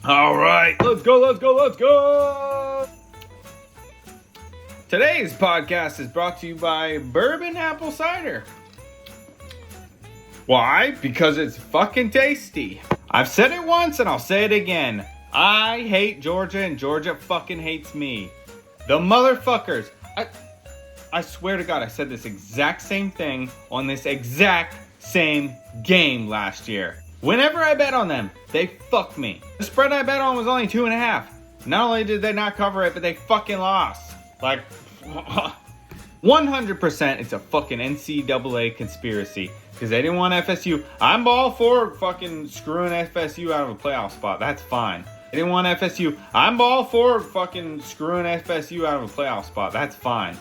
All right, let's go. Today's podcast is brought to you by Bourbon Apple Cider. Why? Because it's fucking tasty. I've said it once and I'll say it again. I hate Georgia and Georgia fucking hates me. The motherfuckers. I swear to God, I said this exact same thing on this exact same game last year. Whenever I bet on them, they fuck me. The spread I bet on was only 2.5. Not only did they not cover it, but they fucking lost. Like, 100% it's a fucking NCAA conspiracy. Because they didn't want FSU. I'm all for fucking screwing FSU out of a playoff spot. That's fine. They didn't want FSU. I'm all for fucking screwing FSU out of a playoff spot. That's fine.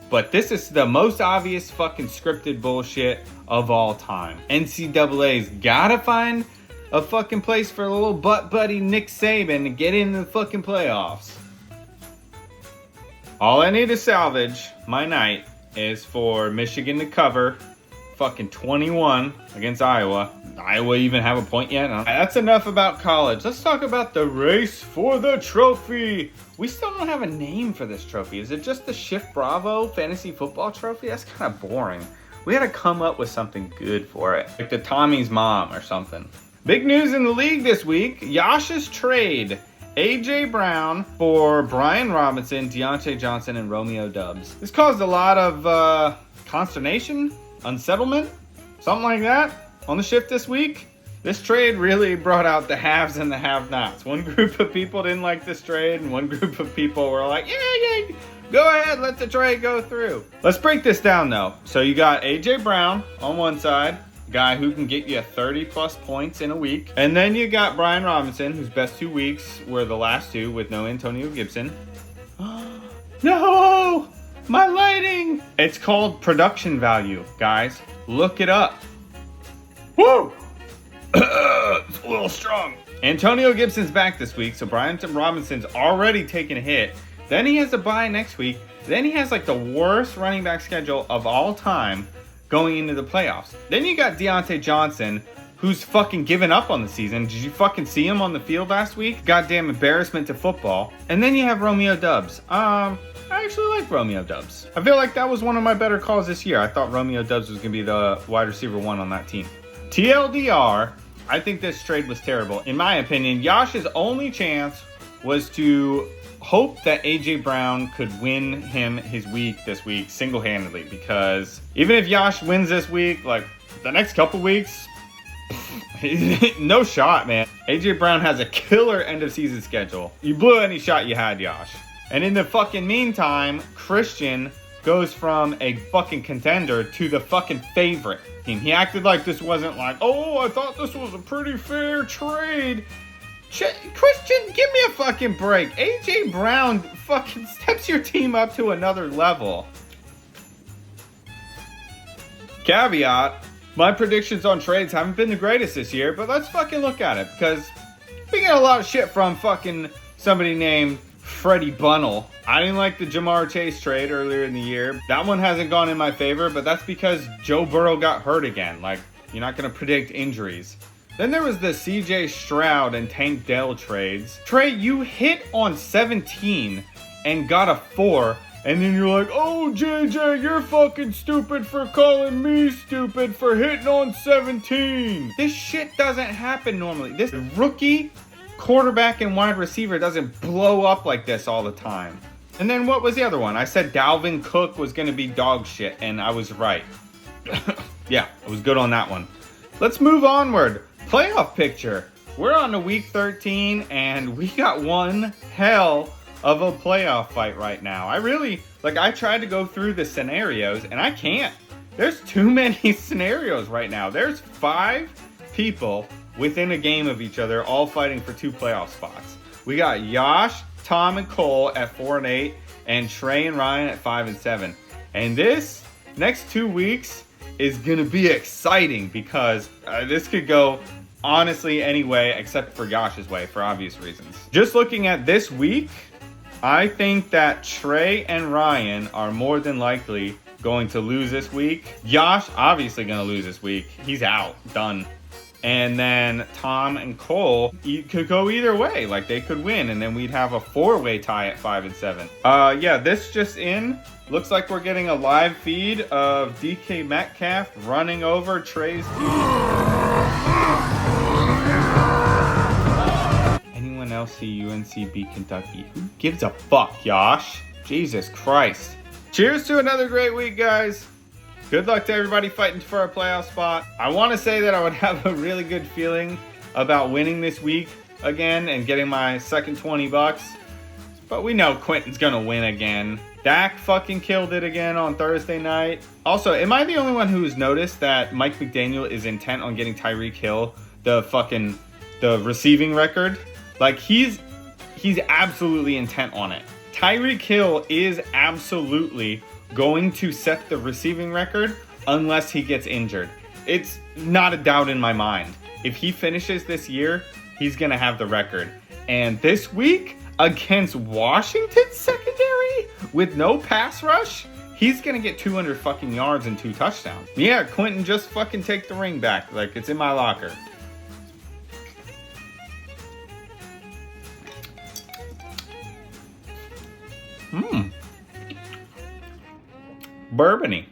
But this is the most obvious fucking scripted bullshit of all time. NCAA's gotta find a fucking place for a little butt buddy Nick Saban to get into the fucking playoffs. All I need to salvage my night is for Michigan to cover fucking 21 against Iowa. Iowa even have a point yet? That's enough about college. Let's talk about the race for the trophy. We still don't have a name for this trophy. Is it just the Shift Bravo Fantasy Football Trophy? That's kind of boring. We had to come up with something good for it. Like the Tommy's mom or something. Big news in the league this week. Yosh's trade. A.J. Brown for Brian Robinson, Deontay Johnson, and Romeo Doubs. This caused a lot of consternation, unsettlement, something like that on the shift this week. This trade really brought out the haves and the have-nots. One group of people didn't like this trade, and one group of people were like, yeah, go ahead, let the trade go through. Let's break this down, though. So you got A.J. Brown on one side, guy who can get you 30-plus points in a week. And then you got Brian Robinson, whose best 2 weeks were the last two with no Antonio Gibson. No! My lighting! It's called production value, guys. Look it up. Woo! It's a little strong. Antonio Gibson's back this week, so Brian Robinson's already taken a hit. Then he has a bye next week. Then he has like the worst running back schedule of all time going into the playoffs. Then you got Deontay Johnson, who's fucking given up on the season. Did you fucking see him on the field last week? Goddamn embarrassment to football. And then you have Romeo Doubs. I actually like Romeo Doubs. I feel like that was one of my better calls this year. I thought Romeo Doubs was going to be the wide receiver 1 on that team. TLDR, I think this trade was terrible. In my opinion, Yosh's only chance was to hope that A.J. Brown could win him his week this week single-handedly. Because even if Yosh wins this week, like the next couple weeks, no shot, man. A.J. Brown has a killer end-of-season schedule. You blew any shot you had, Yosh. And in the fucking meantime, Christian goes from a fucking contender to the fucking favorite team. He acted like this wasn't like, oh, I thought this was a pretty fair trade. Christian, give me a fucking break. A.J. Brown fucking steps your team up to another level. Caveat, my predictions on trades haven't been the greatest this year, but let's fucking look at it, because we get a lot of shit from fucking somebody named Freddie Bunnell. I didn't like the Jamar Chase trade earlier in the year. That one hasn't gone in my favor, but that's because Joe Burrow got hurt again. Like, you're not going to predict injuries. Then there was the CJ Stroud and Tank Dell trades. Trey, you hit on 17 and got a 4, and then you're like, oh, JJ, you're fucking stupid for calling me stupid for hitting on 17. This shit doesn't happen normally. This rookie quarterback and wide receiver doesn't blow up like this all the time. And then what was the other one? I said Dalvin Cook was going to be dog shit, and I was right. Yeah, I was good on that one. Let's move onward. Playoff picture. We're on to week 13, and we got one hell of a playoff fight right now. I tried to go through the scenarios, and I can't. There's too many scenarios right now. There's 5 people within a game of each other, all fighting for 2 playoff spots. We got Yosh, Tom, and Cole at 4 and 8, and Trey and Ryan at 5 and 7. And this next 2 weeks is gonna be exciting because this could go honestly any way except for Yosh's way for obvious reasons. Just looking at this week, I think that Trey and Ryan are more than likely going to lose this week. Yosh obviously gonna lose this week. He's out, done. And then Tom and Cole could go either way. Like, they could win, and then we'd have a 4-way tie at 5 and 7. Yeah, this just in. Looks like we're getting a live feed of DK Metcalf running over Trey's. Anyone else see UNC beat Kentucky? Who gives a fuck, Yosh? Jesus Christ. Cheers to another great week, guys. Good luck to everybody fighting for a playoff spot. I want to say that I would have a really good feeling about winning this week again and getting my second 20 bucks. But we know Quentin's going to win again. Dak fucking killed it again on Thursday night. Also, am I the only one who's noticed that Mike McDaniel is intent on getting Tyreek Hill the receiving record? Like, he's absolutely intent on it. Tyreek Hill is absolutely going to set the receiving record unless he gets injured. It's not a doubt in my mind. If he finishes this year, he's going to have the record. And this week, against Washington's secondary with no pass rush, he's going to get 200 fucking yards and 2 touchdowns. Yeah, Quentin, just fucking take the ring back. Like, it's in my locker. Bourbony.